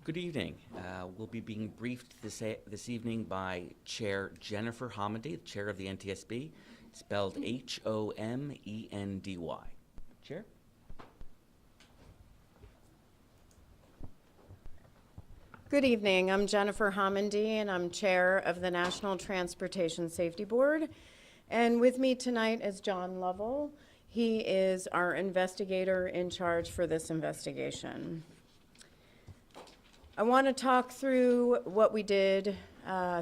Good evening. We'll be being briefed this evening by Chair Jennifer Homendy, the Chair of the NTSB, spelled Homendy. Chair? Good evening. I'm Jennifer Homendy, and I'm Chair of the National Transportation Safety Board. And with me tonight is John Lovell. He is our investigator in charge for this investigation. I want to talk through what we did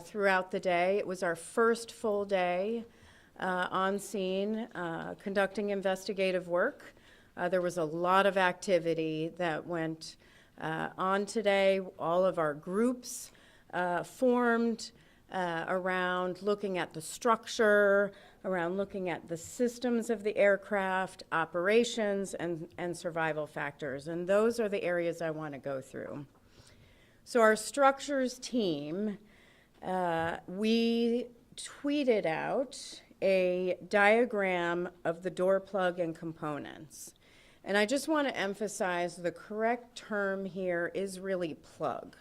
throughout the day. It was our first full day on scene conducting investigative work. There was a lot of activity that went on today. All of our groups formed around looking at the structure, around looking at the systems of the aircraft, operations, and survival factors. And those are the areas I want to go through. So our structures team, we tweeted out a diagram of the door plug and components. And I just want to emphasize the correct term here is really plug.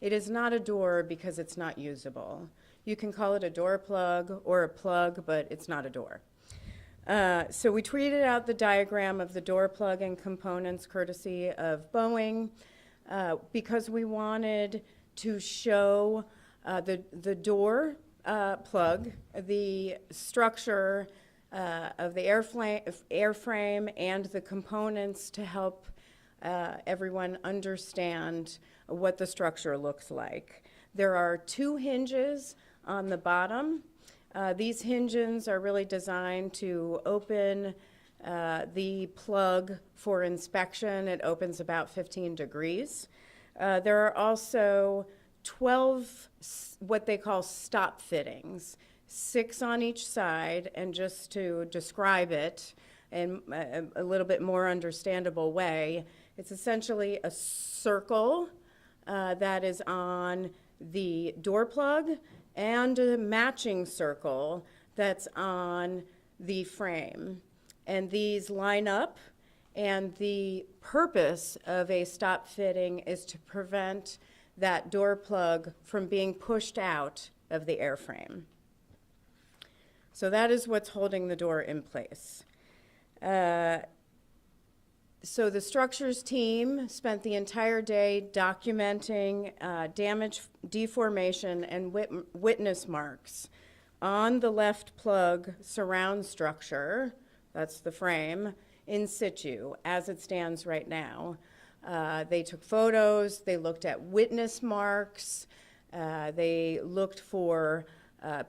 It is not a door because it's not usable. You can call it a door plug or a plug, but it's not a door. So we tweeted out the diagram of the door plug and components courtesy of Boeing. Because we wanted to show the door plug, the structure of the airframe and the components to help everyone understand what the structure looks like. There are two hinges on the bottom. These hinges are really designed to open the plug for inspection. It opens about 15 degrees. There are also 12 what they call stop fittings, 6 on each side, and just to describe it in a little bit more understandable way, it's essentially a circle that is on the door plug and a matching circle that's on the frame. And these line up, and the purpose of a stop fitting is to prevent that door plug from being pushed out of the airframe. So that is what's holding the door in place. So the structures team spent the entire day documenting damage, deformation, and witness marks on the left plug surround structure. That's the frame, in situ, as it stands right now. They took photos, they looked at witness marks, they looked for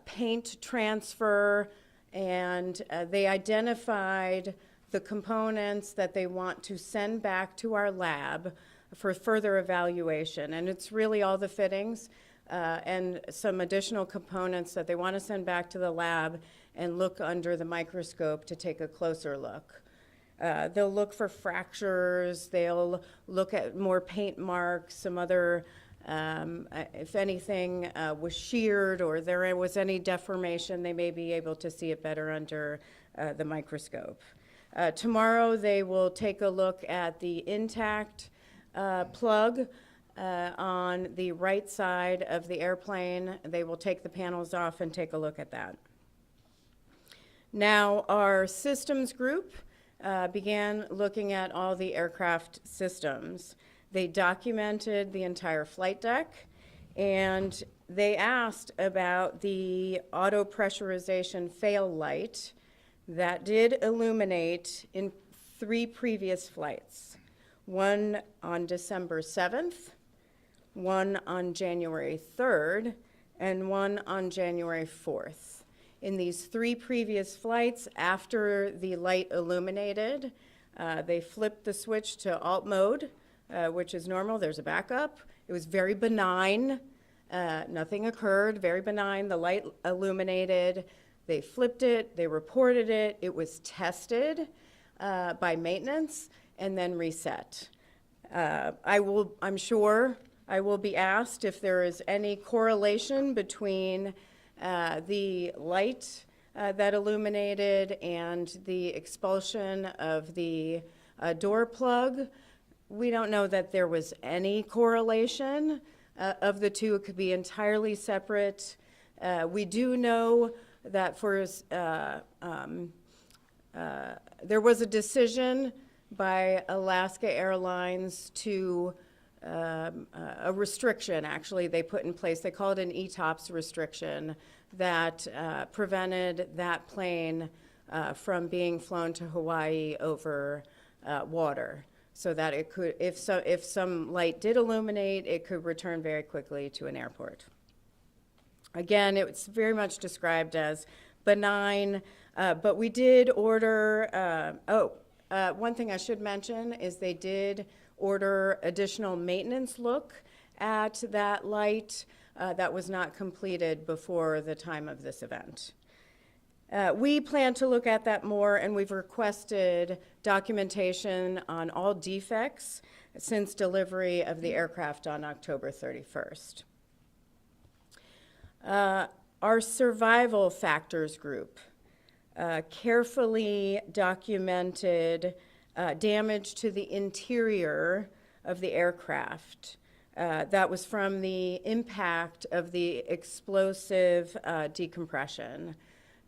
paint transfer, and they identified the components that they want to send back to our lab for further evaluation. And it's really all the fittings and some additional components that they want to send back to the lab and look under the microscope to take a closer look. They'll look for fractures, they'll look at more paint marks, some other If anything was sheared or there was any deformation, they may be able to see it better under the microscope. Tomorrow, they will take a look at the intact plug on the right side of the airplane. They will take the panels off and take a look at that. Now, our systems group began looking at all the aircraft systems. They documented the entire flight deck, and they asked about the auto pressurization fail light that did illuminate in 3 previous flights. One on December 7th, one on January 3rd, and one on January 4th. In these 3 previous flights, after the light illuminated, they flipped the switch to alt mode, which is normal. There's a backup. It was very benign. Nothing occurred, very benign. The light illuminated. They flipped it, they reported it, it was tested by maintenance, and then reset. I'm sure I will be asked if there is any correlation between the light that illuminated and the expulsion of the door plug. We don't know that there was any correlation of the two. It could be entirely separate. We do know that there was a decision by Alaska Airlines to a restriction, actually, they put in place. They call it an ETOPS restriction that prevented that plane from being flown to Hawaii over water, so that it could, if some light did illuminate, it could return very quickly to an airport. Again, it's very much described as benign, but we did order, one thing I should mention is they did order additional maintenance look at that light that was not completed before the time of this event. We plan to look at that more, and we've requested documentation on all defects since delivery of the aircraft on October 31st. Our survival factors group carefully documented damage to the interior of the aircraft. That was from the impact of the explosive decompression.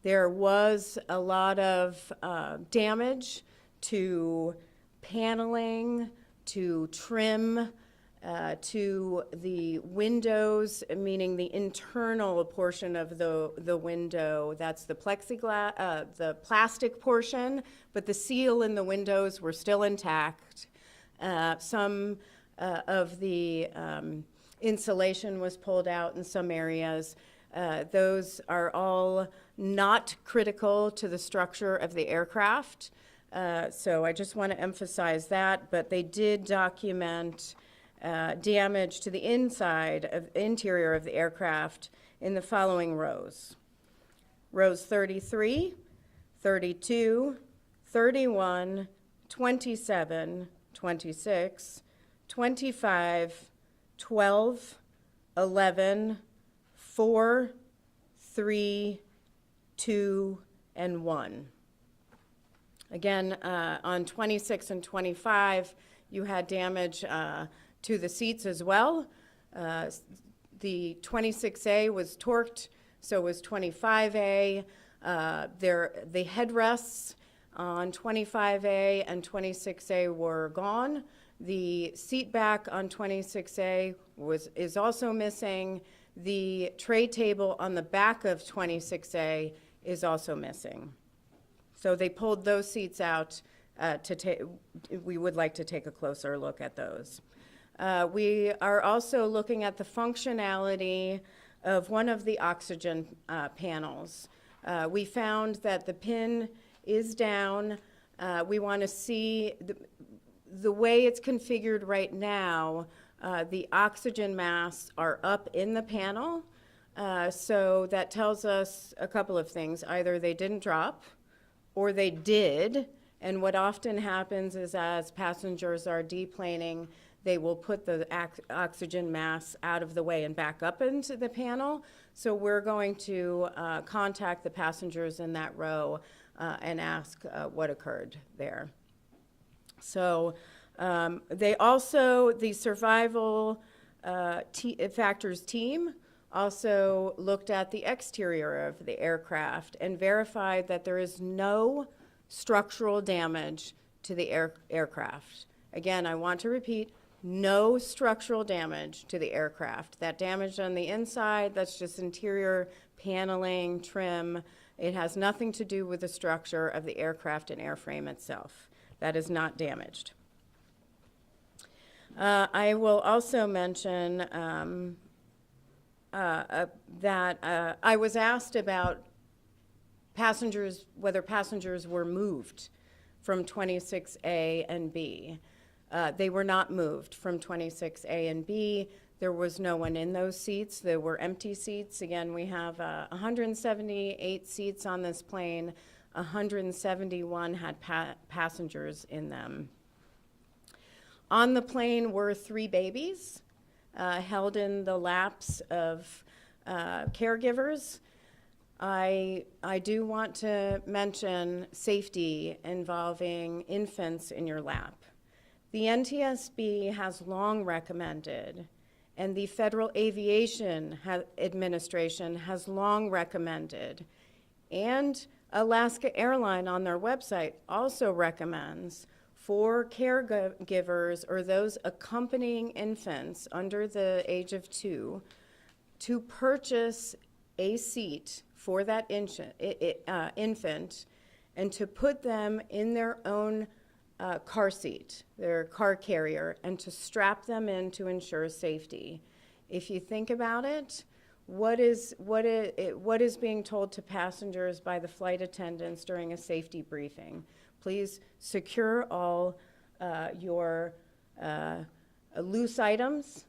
There was a lot of damage to paneling, to trim, to the windows, meaning the internal portion of the window. That's the plexiglass, the plastic portion, but the seal in the windows were still intact. Some of the insulation was pulled out in some areas. Those are all not critical to the structure of the aircraft. So I just want to emphasize that, but they did document damage to the interior of the aircraft in the following rows. Rows 33, 32, 31, 27, 26, 25, 12, 11, 4, 3, 2, and 1. Again, on 26 and 25, you had damage to the seats as well. The 26A was torqued, so was 25A. The headrests on 25A and 26A were gone. The seat back on 26A is also missing. The tray table on the back of 26A is also missing. So they pulled those seats out we would like to take a closer look at those. We are also looking at the functionality of one of the oxygen panels. We found that the pin is down. We want to see the way it's configured right now, the oxygen masks are up in the panel. So that tells us a couple of things. Either they didn't drop, or they did. And what often happens is as passengers are deplaning, they will put the oxygen mask out of the way and back up into the panel. So we're going to contact the passengers in that row and ask what occurred there. So the survival factors team also looked at the exterior of the aircraft and verified that there is no structural damage to the aircraft. Again, I want to repeat, no structural damage to the aircraft. That damage on the inside, that's just interior paneling, trim. It has nothing to do with the structure of the aircraft and airframe itself. That is not damaged. I will also mention that I was asked about passengers, whether passengers were moved from 26A and B. They were not moved from 26A and B. There was no one in those seats. There were empty seats. Again, we have 178 seats on this plane. 171 had passengers in them. On the plane were 3 babies held in the laps of caregivers. I do want to mention safety involving infants in your lap. The NTSB has long recommended, and the Federal Aviation Administration has long recommended, and Alaska Airlines on their website also recommends for caregivers or those accompanying infants under the age of 2 to purchase a seat for that infant and to put them in their own car seat, their car carrier, and to strap them in to ensure safety. If you think about it, what is being told to passengers by the flight attendants during a safety briefing? Please secure all your loose items,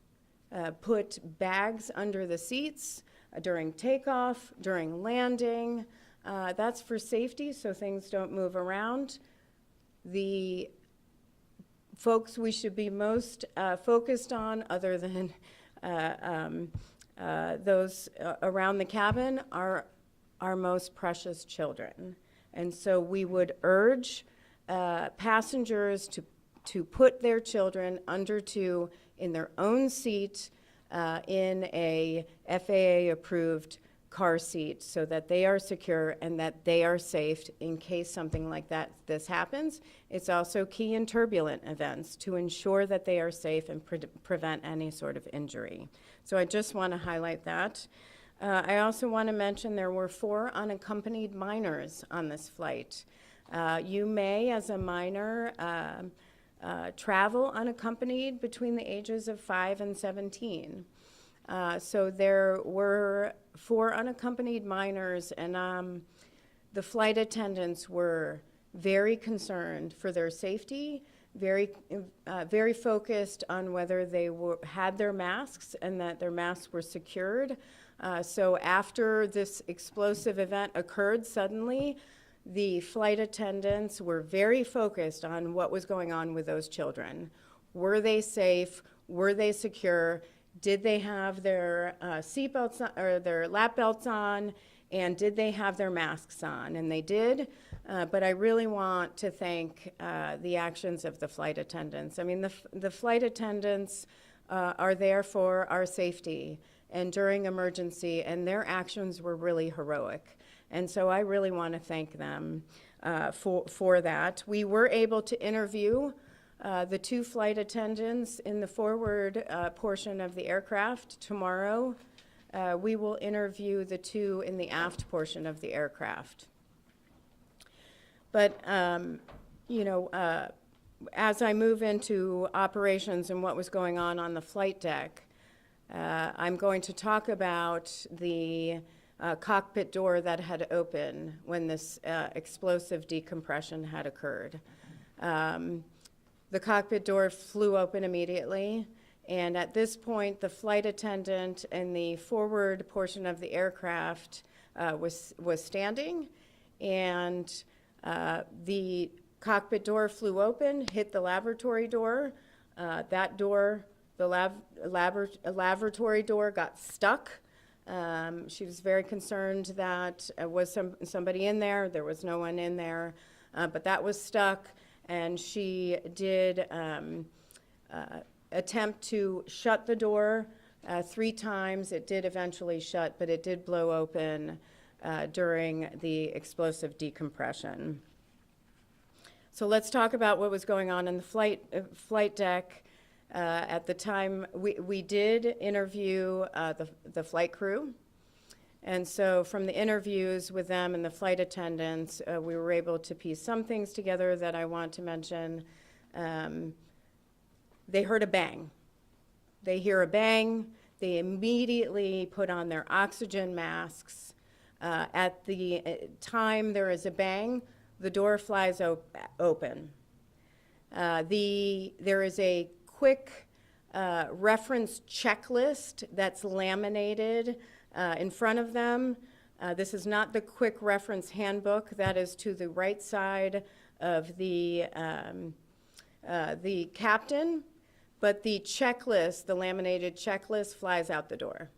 put bags under the seats during takeoff, during landing. That's for safety, so things don't move around. The folks we should be most focused on, other than those around the cabin, are our most precious children. And so we would urge passengers to put their children under 2 in their own seat in a FAA-approved car seat so that they are secure and that they are safe in case something like this happens. It's also key in turbulent events to ensure that they are safe and prevent any sort of injury. So I just want to highlight that. I also want to mention there were 4 unaccompanied minors on this flight. You may, as a minor, travel unaccompanied between the ages of 5 and 17. So there were 4 unaccompanied minors, and the flight attendants were very concerned for their safety, very focused on whether they had their masks and that their masks were secured. So after this explosive event occurred suddenly, the flight attendants were very focused on what was going on with those children. Were they safe? Were they secure? Did they have their seatbelts or their lap belts on? And did they have their masks on? And they did. But I really want to thank the actions of the flight attendants. I mean, the flight attendants are there for our safety and during emergency, and their actions were really heroic. And so I really want to thank them for that. We were able to interview the 2 flight attendants in the forward portion of the aircraft. Tomorrow, we will interview the 2 in the aft portion of the aircraft. But, as I move into operations and what was going on the flight deck, I'm going to talk about the cockpit door that had opened when this explosive decompression had occurred. The cockpit door flew open immediately, and at this point, the flight attendant in the forward portion of the aircraft was standing, and the cockpit door flew open, hit the laboratory door. That door, the laboratory door, got stuck. She was very concerned that was somebody in there. There was no one in there, but that was stuck, and she did attempt to shut the door 3 times. It did eventually shut, but it did blow open during the explosive decompression. So let's talk about what was going on in the flight deck. At the time, we did interview the flight crew. And so from the interviews with them and the flight attendants, we were able to piece some things together that I want to mention. They heard a bang. They hear a bang. They immediately put on their oxygen masks. At the time there is a bang, the door flies open. There is a quick reference checklist that's laminated in front of them. This is not the quick reference handbook. That is to the right side of the captain, but the checklist, the laminated checklist, flies out the door.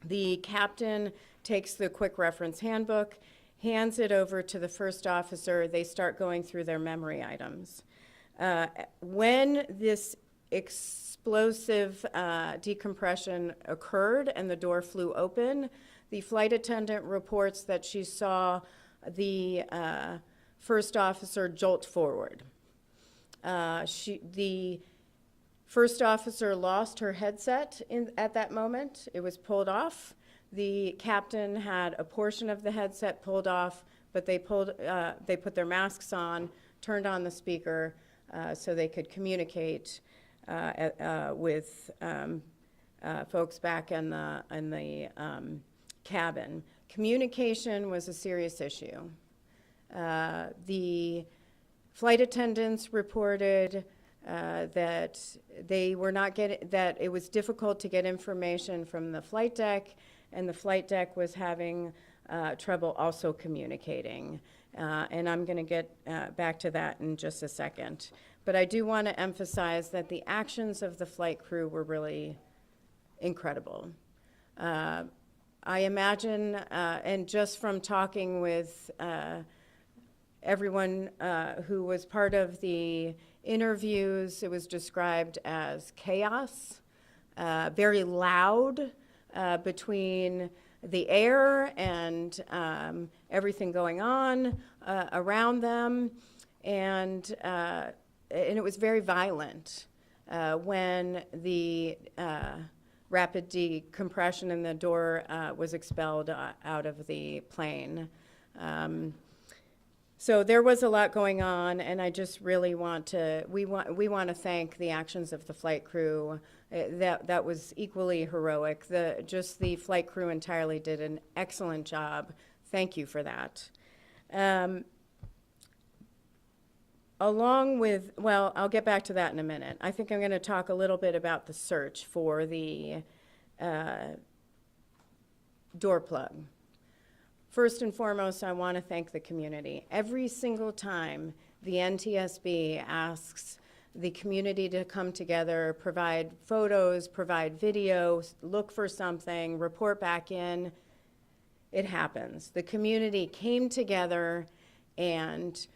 The captain takes the quick reference handbook, hands it over to the first officer. They start going through their memory items. When this explosive decompression occurred and the door flew open, the flight attendant reports that she saw the first officer jolt forward. The first officer lost her headset at that moment. It was pulled off. The captain had a portion of the headset pulled off, but they put their masks on, turned on the speaker so they could communicate with folks back in the cabin. Communication was a serious issue. The flight attendants reported that they were not that it was difficult to get information from the flight deck, and the flight deck was having trouble also communicating. And I'm going to get back to that in just a second. But I do want to emphasize that the actions of the flight crew were really incredible. I imagine, and just from talking with everyone who was part of the interviews, it was described as chaos, very loud between the air and everything going on around them, and it was very violent when the rapid decompression and the door was expelled out of the plane. So there was a lot going on, and I just really want to, we want to thank the actions of the flight crew. That was equally heroic. Just the flight crew entirely did an excellent job. Thank you for that. Along with, well, I'll get back to that in a minute. I think I'm going to talk a little bit about the search for the door plug. First and foremost, I want to thank the community. Every single time the NTSB asks the community to come together, provide photos, provide videos, look for something, report back in, it happens. The community came together and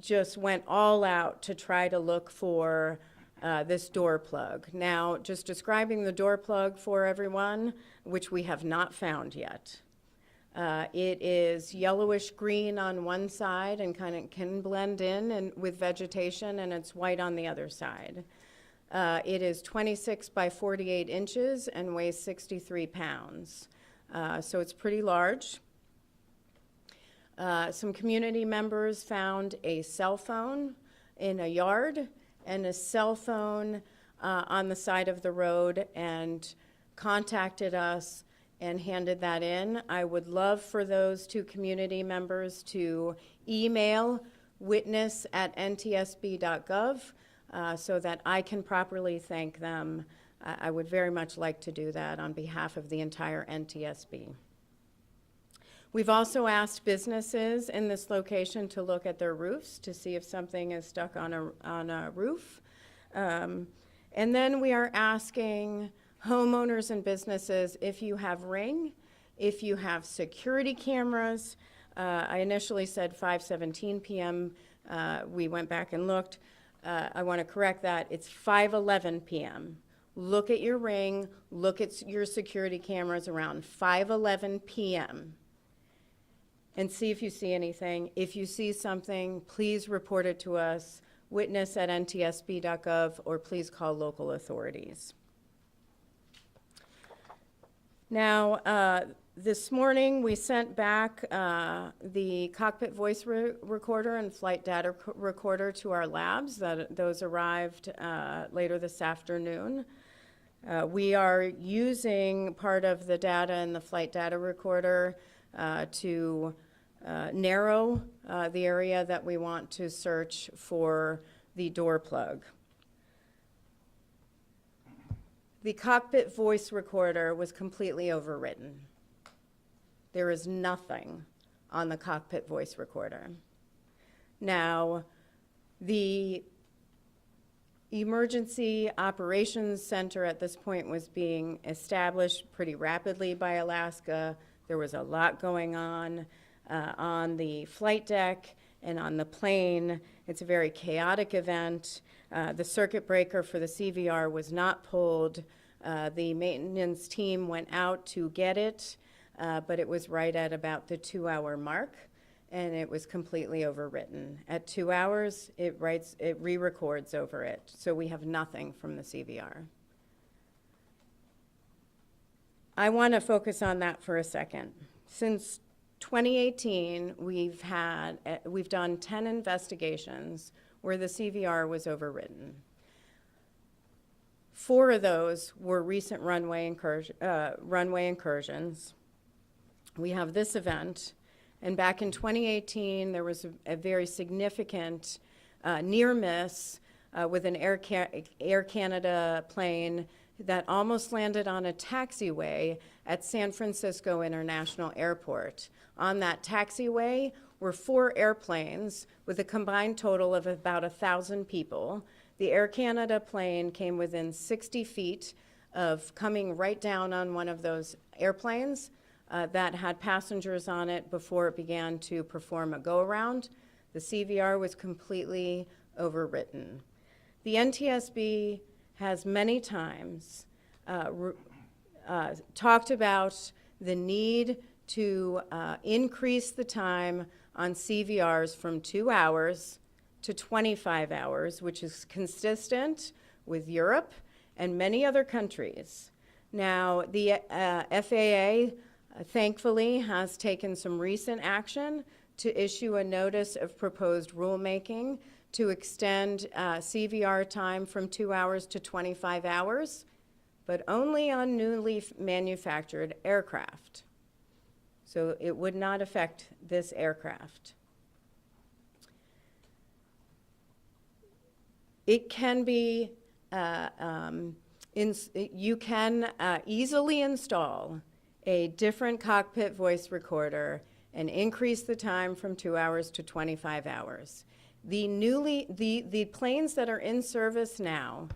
just went all out to try to look for this door plug. Now, just describing the door plug for everyone, which we have not found yet. It is yellowish green on one side and kind of can blend in and with vegetation, and it's white on the other side. It is 26 by 48 inches and weighs 63 pounds. So it's pretty large. Some community members found a cell phone in a yard and a cell phone on the side of the road and contacted us and handed that in. I would love for those two community members to email witness@ntsb.gov so that I can properly thank them. I would very much like to do that on behalf of the entire NTSB. We've also asked businesses in this location to look at their roofs to see if something is stuck on a roof. And then we are asking homeowners and businesses if you have Ring, if you have security cameras. I initially said 5:17 p.m. We went back and looked. I want to correct that. It's 5:11 p.m. Look at your Ring, look at your security cameras around 5:11 p.m. and see if you see anything. If you see something, please report it to us, witness@ntsb.gov, or please call local authorities. Now, this morning we sent back the cockpit voice recorder and flight data recorder to our labs. Those arrived later this afternoon. We are using part of the data in the flight data recorder to narrow the area that we want to search for the door plug. The cockpit voice recorder was completely overwritten. There is nothing on the cockpit voice recorder. Now, the Emergency Operations Center at this point was being established pretty rapidly by Alaska. There was a lot going on the flight deck and on the plane. It's a very chaotic event. The circuit breaker for the CVR was not pulled. The maintenance team went out to get it, but it was right at about the 2-hour mark, and it was completely overwritten. At 2 hours, it re-records over it, so we have nothing from the CVR. I want to focus on that for a second. Since 2018, we've done 10 investigations where the CVR was overwritten. 4 of those were recent runway incursions. We have this event, and back in 2018, there was a very significant near miss with an Air Canada plane that almost landed on a taxiway at San Francisco International Airport. On that taxiway were 4 airplanes with a combined total of about 1,000 people. The Air Canada plane came within 60 feet of coming right down on one of those airplanes that had passengers on it before it began to perform a go-around. The CVR was completely overwritten. The NTSB has many times talked about the need to increase the time on CVRs from 2 hours to 25 hours, which is consistent with Europe and many other countries. Now, the FAA, thankfully, has taken some recent action to issue a notice of proposed rulemaking to extend CVR time from 2 hours to 25 hours, but only on newly manufactured aircraft. So it would not affect this aircraft. It can be, you can easily install a different cockpit voice recorder and increase the time from 2 hours to 25 hours. The planes that are in service now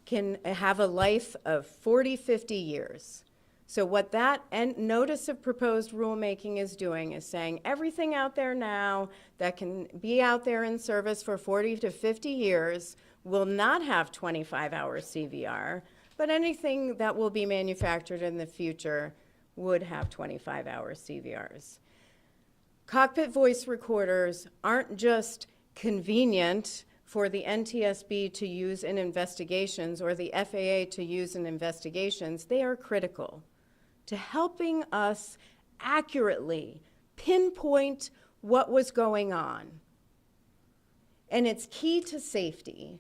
can have a life of 40, 50 years. So what that notice of proposed rulemaking is doing is saying everything out there now that can be out there in service for 40 to 50 years will not have 25-hour CVR, but anything that will be manufactured in the future would have 25-hour CVRs. Cockpit voice recorders aren't just convenient for the NTSB to use in investigations or the FAA to use in investigations. They are critical to helping us accurately pinpoint what was going on. And it's key to safety.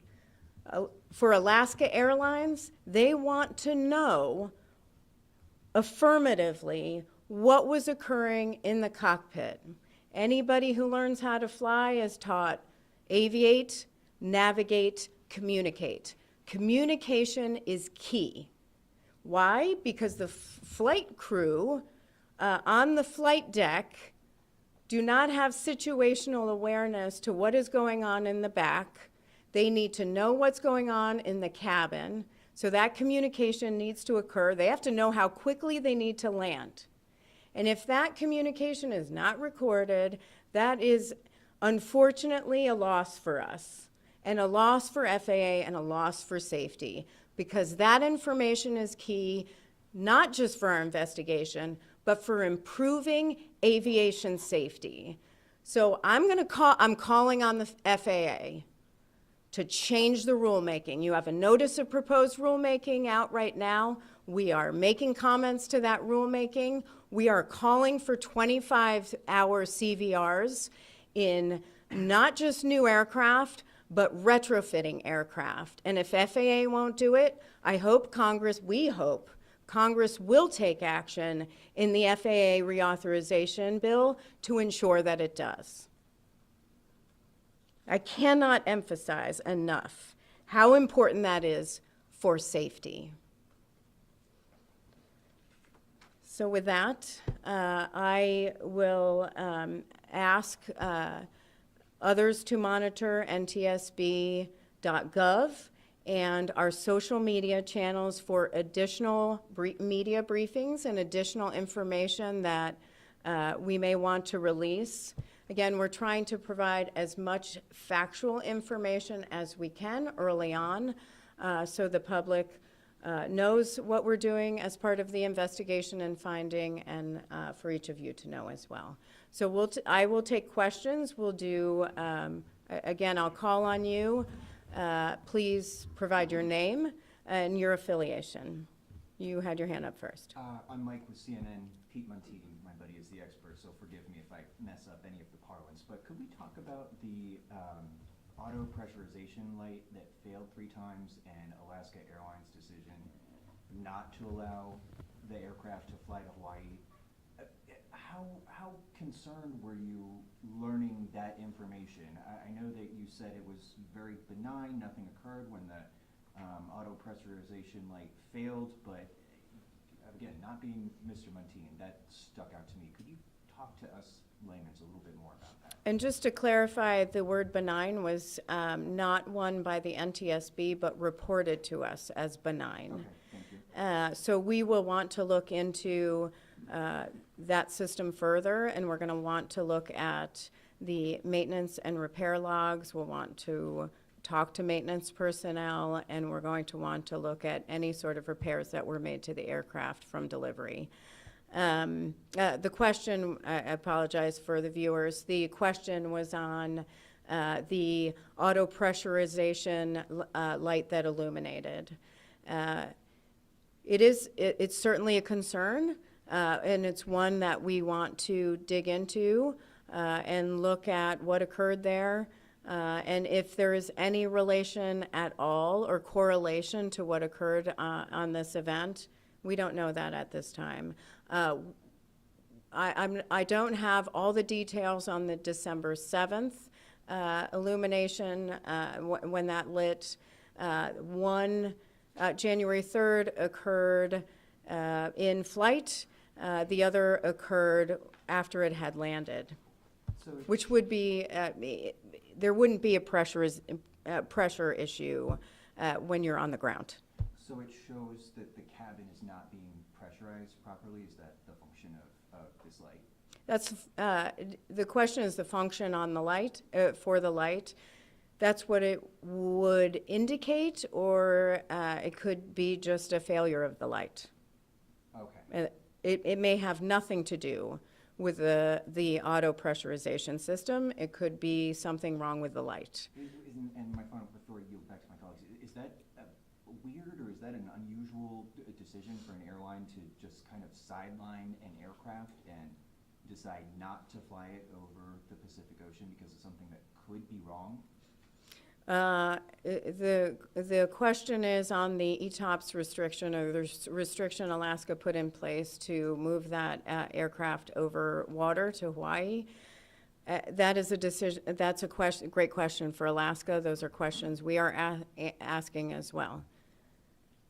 For Alaska Airlines, they want to know affirmatively what was occurring in the cockpit. Anybody who learns how to fly is taught aviate, navigate, communicate. Communication is key. Why? Because the flight crew on the flight deck do not have situational awareness to what is going on in the back. They need to know what's going on in the cabin, so that communication needs to occur. They have to know how quickly they need to land. And if that communication is not recorded, that is unfortunately a loss for us, and a loss for FAA, and a loss for safety, because that information is key, not just for our investigation, but for improving aviation safety. So I'm calling on the FAA to change the rulemaking. You have a notice of proposed rulemaking out right now. We are making comments to that rulemaking. We are calling for 25-hour CVRs in not just new aircraft, but retrofitting aircraft. And if FAA won't do it, we hope Congress will take action in the FAA reauthorization bill to ensure that it does. I cannot emphasize enough how important that is for safety. So with that, I will ask others to monitor ntsb.gov and our social media channels for additional media briefings and additional information that we may want to release. Again, we're trying to provide as much factual information as we can early on, so the public knows what we're doing as part of the investigation and finding, and for each of you to know as well. So I will take questions. We'll do, again, I'll call on you. Please provide your name and your affiliation. You had your hand up first. I'm Mike with CNN. Pete Montini, my buddy, is the expert, so forgive me if I mess up any of the parlance. But could we talk about the auto pressurization light that failed 3 times and Alaska Airlines' decision not to allow the aircraft to fly to Hawaii? How concerned were you learning that information? I know that you said it was very benign, nothing occurred when the auto pressurization light failed, but again, not being Mr. Montini, that stuck out to me. Could you talk to us layman's a little bit more about that? And just to clarify, the word benign was not one by the NTSB, but reported to us as benign. Okay, thank you. So we will want to look into that system further, and we're going to want to look at the maintenance and repair logs. We'll want to talk to maintenance personnel, and we're going to want to look at any sort of repairs that were made to the aircraft from delivery. The question, I apologize for the viewers, the question was on the auto pressurization light that illuminated. It's certainly a concern, and it's one that we want to dig into and look at what occurred there, and if there is any relation at all or correlation to what occurred on this event. We don't know that at this time. I don't have all the details on the December 7th illumination, when that lit. One, January 3rd occurred in flight. The other occurred after it had landed, which would be, there wouldn't be a pressure issue when you're on the ground. So it shows that the cabin is not being pressurized properly? Is that the function of this light? That's, the question is the function on the light, for the light. That's what it would indicate, or it could be just a failure of the light. Okay. It may have nothing to do with the auto pressurization system. It could be something wrong with the light. And my final, before I yield back to my colleagues, is that weird, or is that an unusual decision for an airline to just kind of sideline an aircraft and decide not to fly it over the Pacific Ocean because of something that could be wrong? The question is on the ETOPS restriction, or the restriction Alaska put in place to move that aircraft over water to Hawaii. That is a decision. That's a question. Great question for Alaska. Those are questions we are asking as well.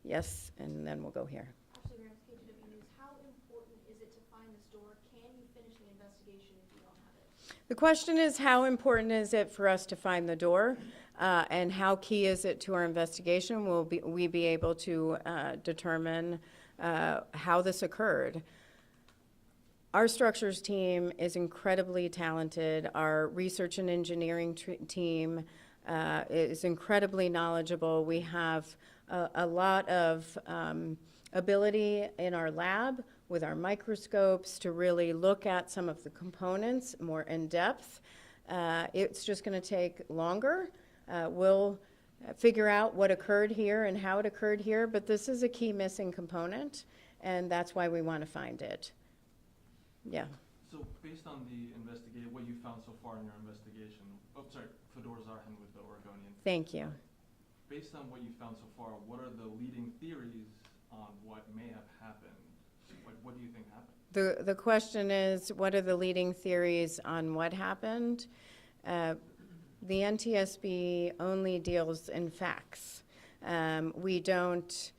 Yes, and then we'll go here. Ashley Graham, KGW News. How important is it to find this door? Can you finish the investigation if you don't have it? The question is, how important is it for us to find the door? and how key is it to our investigation, will we be able to determine how this occurred. Our structures team is incredibly talented. Our research and engineering team is incredibly knowledgeable. We have a lot of ability in our lab with our microscopes to really look at some of the components more in depth. It's just going to take longer. We'll figure out what occurred here and how it occurred here, but this is a key missing component, and that's why we want to find it. Yeah. So based on what you found so far in your investigation, Fedor Zarhan with the Oregonian. Thank you. Based on what you found so far, what are the leading theories on what may have happened? Like, what do you think happened? The question is, what are the leading theories on what happened? The NTSB only deals in facts. We don't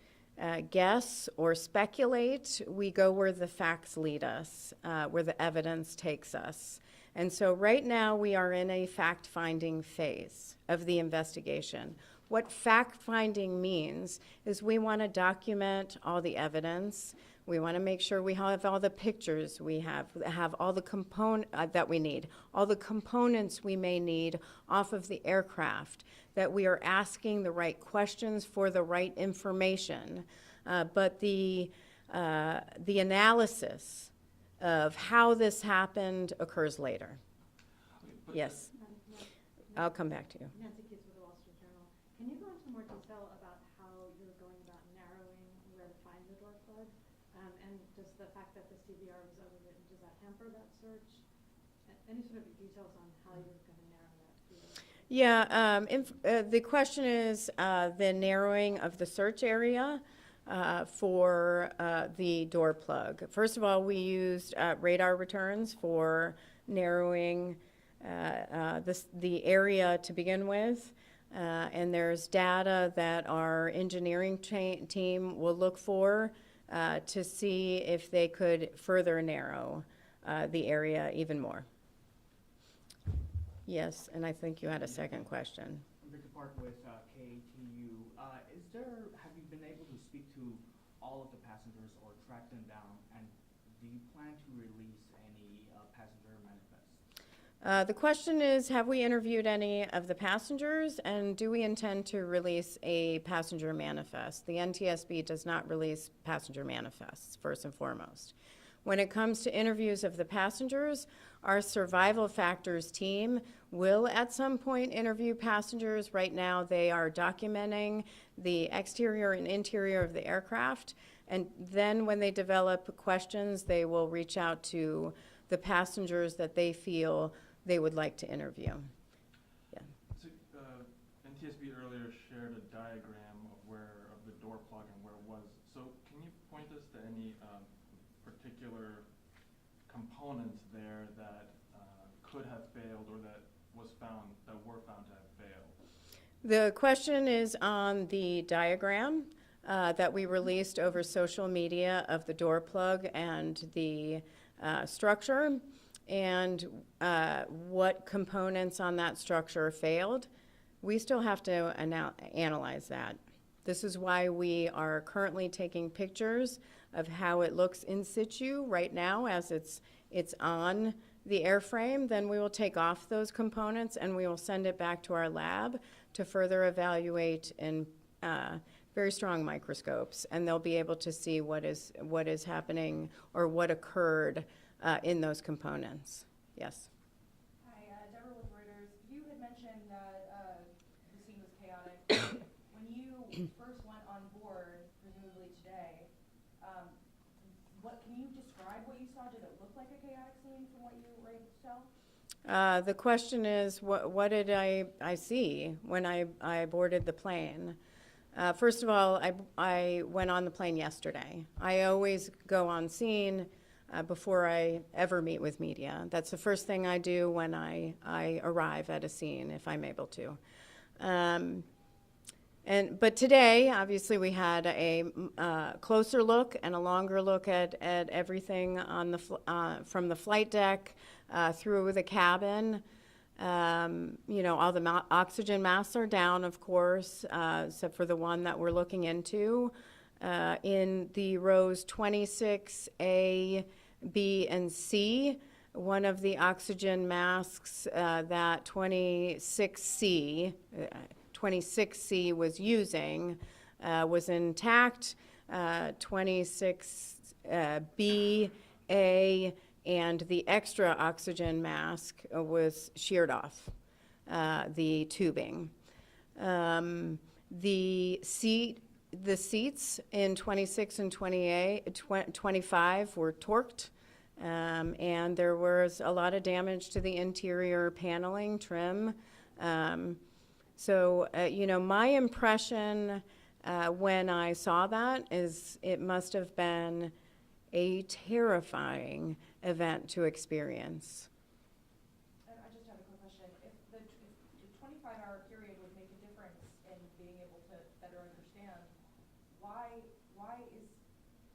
guess or speculate. We go where the facts lead us, where the evidence takes us. And so right now we are in a fact-finding phase of the investigation. What fact-finding means is we want to document all the evidence. We want to make sure we have all the pictures we have all the that we need, all the components we may need off of the aircraft, that we are asking the right questions for the right information. But the analysis of how this happened occurs later. Yes, I'll come back to you. Nancy Keys with the Wall Street Journal. Can you go into more detail about how you're going about narrowing where to find the door plug? And does the fact that the CBR was overwritten, does that hamper that search? Any sort of details on how you're going to narrow that field? Yeah, the question is the narrowing of the search area for the door plug. First of all, we used radar returns for narrowing the area to begin with. And there's data that our engineering team will look for to see if they could further narrow the area even more. Yes, and I think you had a second question. Victor Park with KATU. Have you been able to speak to all of the passengers or track them down? And do you plan to release any passenger manifests? The question is, have we interviewed any of the passengers, and do we intend to release a passenger manifest? The NTSB does not release passenger manifests, first and foremost. When it comes to interviews of the passengers, our survival factors team will at some point interview passengers. Right now they are documenting the exterior and interior of the aircraft, and then when they develop questions, they will reach out to the passengers that they feel they would like to interview. Yeah. So, NTSB earlier shared a diagram of the door plug and where it was. So can you point us to any particular components there that could have failed or that were found to have failed? The question is on the diagram that we released over social media of the door plug and the structure, and what components on that structure failed. We still have to analyze that. This is why we are currently taking pictures of how it looks in situ right now as it's on the airframe. Then we will take off those components and we will send it back to our lab to further evaluate in very strong microscopes, and they'll be able to see what is happening or what occurred in those components. Yes. Hi, Deborah with Reuters. You had mentioned that the scene was chaotic. When you first went on board, presumably today, can you describe what you saw? Did it look like a chaotic scene from what you were able to tell? The question is, what did I see when I boarded the plane? First of all, I went on the plane yesterday. I always go on scene before I ever meet with media. That's the first thing I do when I arrive at a scene, if I'm able to. But today, obviously, we had a closer look and a longer look at everything on the from the flight deck through the cabin. All the oxygen masks are down, of course, except for the one that we're looking into. In the rows 26A, B, and C, one of the oxygen masks that 26C was using was intact. 26B, A, and the extra oxygen mask was sheared off, the tubing. The seats in 26 and 25 were torqued, and there was a lot of damage to the interior paneling trim. My impression when I saw that is it must have been a terrifying event to experience. And I just have a quick question. If the 25-hour period would make a difference in being able to better understand, why is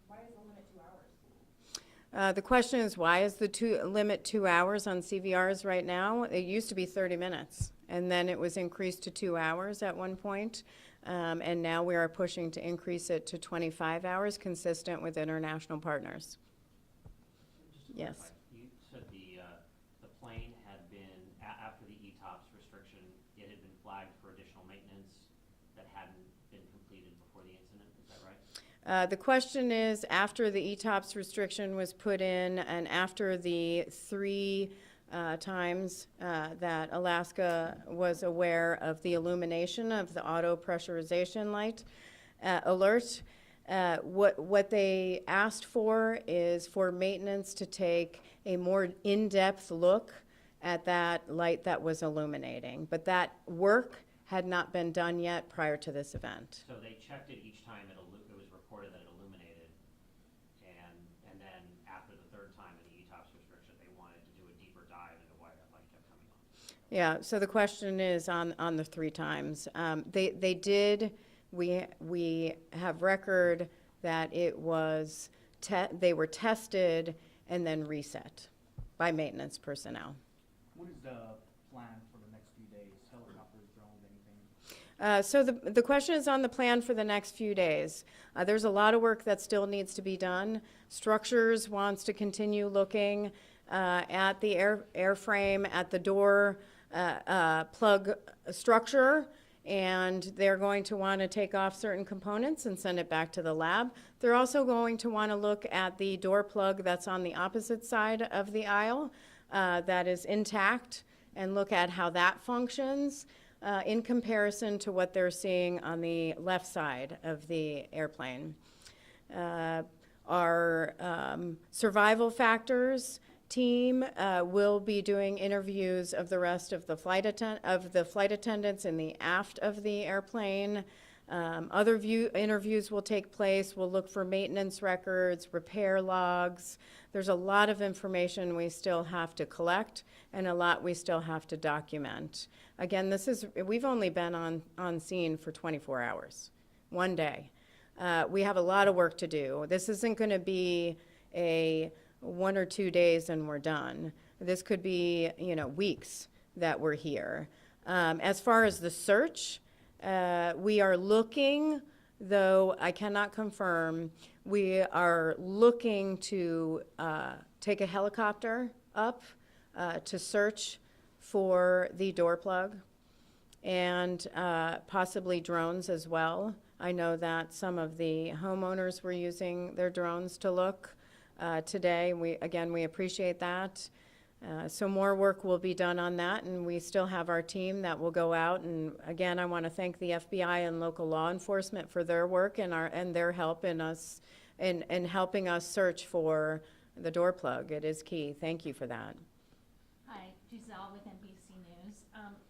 the limit 2 hours? The question is, why is the limit 2 hours on CVRs right now? It used to be 30 minutes, and then it was increased to 2 hours at one point. And now we are pushing to increase it to 25 hours, consistent with international partners. Just to Yes. clarify, you said the plane had been, after the ETOPS restriction, it had been flagged for additional maintenance that hadn't been completed before the incident, is that right? The question is, after the ETOPS restriction was put in and after the 3 times that Alaska was aware of the illumination of the auto pressurization light alert, what they asked for is for maintenance to take a more in-depth look at that light that was illuminating. But that work had not been done yet prior to this event. So they checked it each time it was reported that it illuminated, and then after the third time in the ETOPS restriction, they wanted to do a deeper dive into why that light kept coming on. Yeah, so the question is on the 3 times. They did, we have record that it was, they were tested and then reset by maintenance personnel. What is the plan for the next few days? Helicopters, drones, anything? So the question is on the plan for the next few days. There's a lot of work that still needs to be done. Structures wants to continue looking at the airframe, at the door plug structure, and they're going to want to take off certain components and send it back to the lab. They're also going to want to look at the door plug that's on the opposite side of the aisle that is intact and look at how that functions in comparison to what they're seeing on the left side of the airplane. Our survival factors team will be doing interviews of the rest of the flight attendants in the aft of the airplane. Other interviews will take place. We'll look for maintenance records, repair logs. There's a lot of information we still have to collect and a lot we still have to document. Again, we've only been on scene for 24 hours, one day. We have a lot of work to do. This isn't going to be a 1 or 2 days and we're done. This could be, weeks that we're here. As far as the search, we are looking, though I cannot confirm, we are looking to take a helicopter up to search for the door plug and possibly drones as well. I know that some of the homeowners were using their drones to look today. We appreciate that. So more work will be done on that, and we still have our team that will go out. And again, I want to thank the FBI and local law enforcement for their work and their help in helping us search for the door plug. It is key. Thank you for that. Hi, Giselle with NBC News.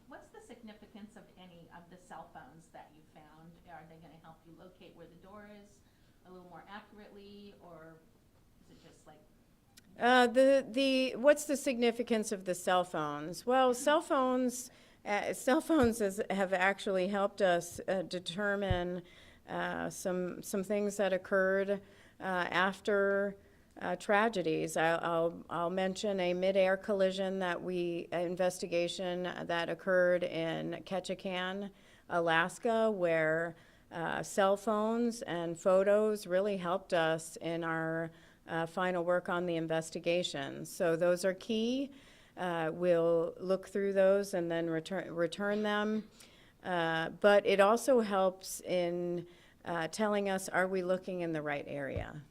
What's the significance of any of the cell phones that you found? Are they going to help you locate where the door is a little more accurately, or is it just like? What's the significance of the cell phones? Well, cell phones have actually helped us determine some things that occurred after tragedies. I'll mention a mid-air collision investigation that occurred in Ketchikan, Alaska, where cell phones and photos really helped us in our final work on the investigation. So those are key. We'll look through those and then return them. But it also helps in telling us, are we looking in the right area?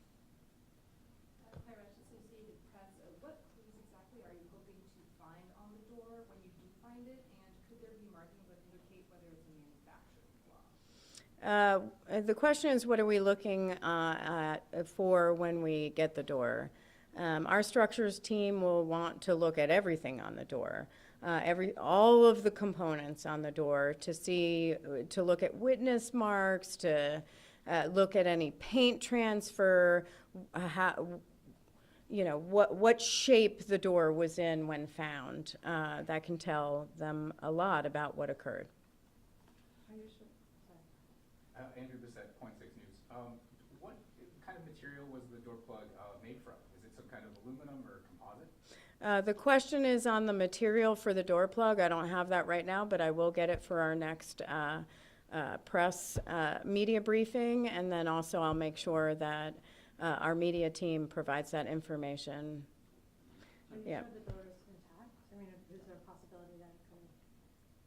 Associated Press, what clues exactly are you hoping to find on the door when you do find it? And could there be markings that indicate whether it's a manufacturing flaw? The question is, what are we looking for when we get the door? Our structures team will want to look at everything on the door, all of the components on the door to look at witness marks, to look at any paint transfer, what shape the door was in when found. That can tell them a lot about what occurred. Andrew Bissett, Point 6 News. What kind of material was the door plug made from? Is it some kind of aluminum or composite? The question is on the material for the door plug. I don't have that right now, but I will get it for our next press media briefing, and then also I'll make sure that our media team provides that information. Are you Yeah. sure the door is intact? I mean, is there a possibility that it could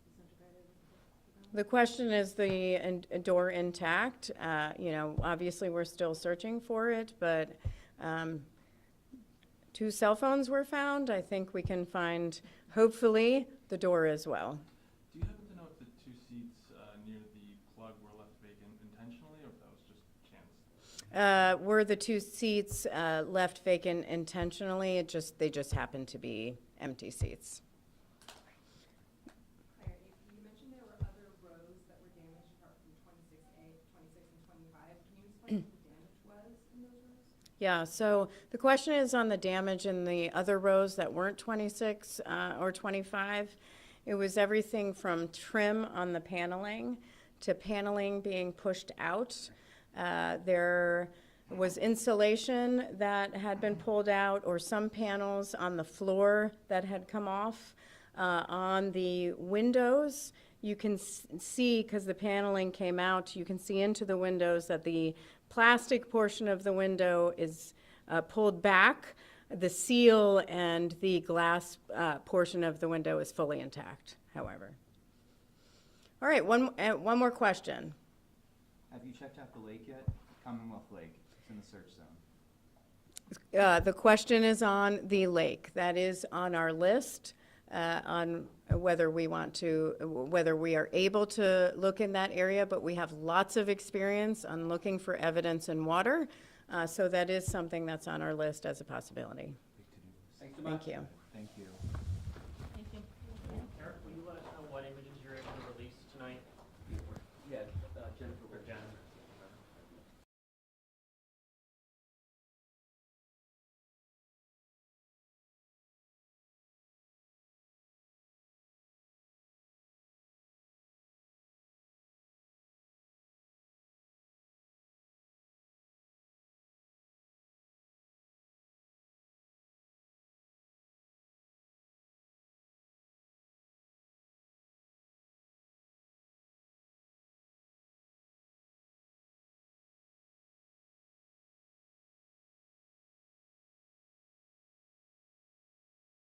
disintegrate into The question is the door intact? Obviously we're still searching for it, but 2 cell phones were found. I think we can find, hopefully, the door as well. Do you happen to know if the 2 seats near the plug were left vacant intentionally, or if that was just chance? Were the 2 seats left vacant intentionally? They just happened to be empty seats. Claire, you mentioned there were other rows that were damaged apart from 26A, 26 and 25. Can you explain what the damage was in those rows? Yeah, so the question is on the damage in the other rows that weren't 26 or 25. It was everything from trim on the paneling to paneling being pushed out. There was insulation that had been pulled out, or some panels on the floor that had come off. On the windows, you can see, because the paneling came out, you can see into the windows that the plastic portion of the window is pulled back. The seal and the glass portion of the window is fully intact, however. All right, one more question. Have you checked out the lake yet? Commonwealth Lake, it's in the search zone. The question is on the lake. That is on our list, on whether we are able to look in that area, but we have lots of experience on looking for evidence in water. So that is something that's on our list as a possibility. Thanks so much. Thank you. Thank you.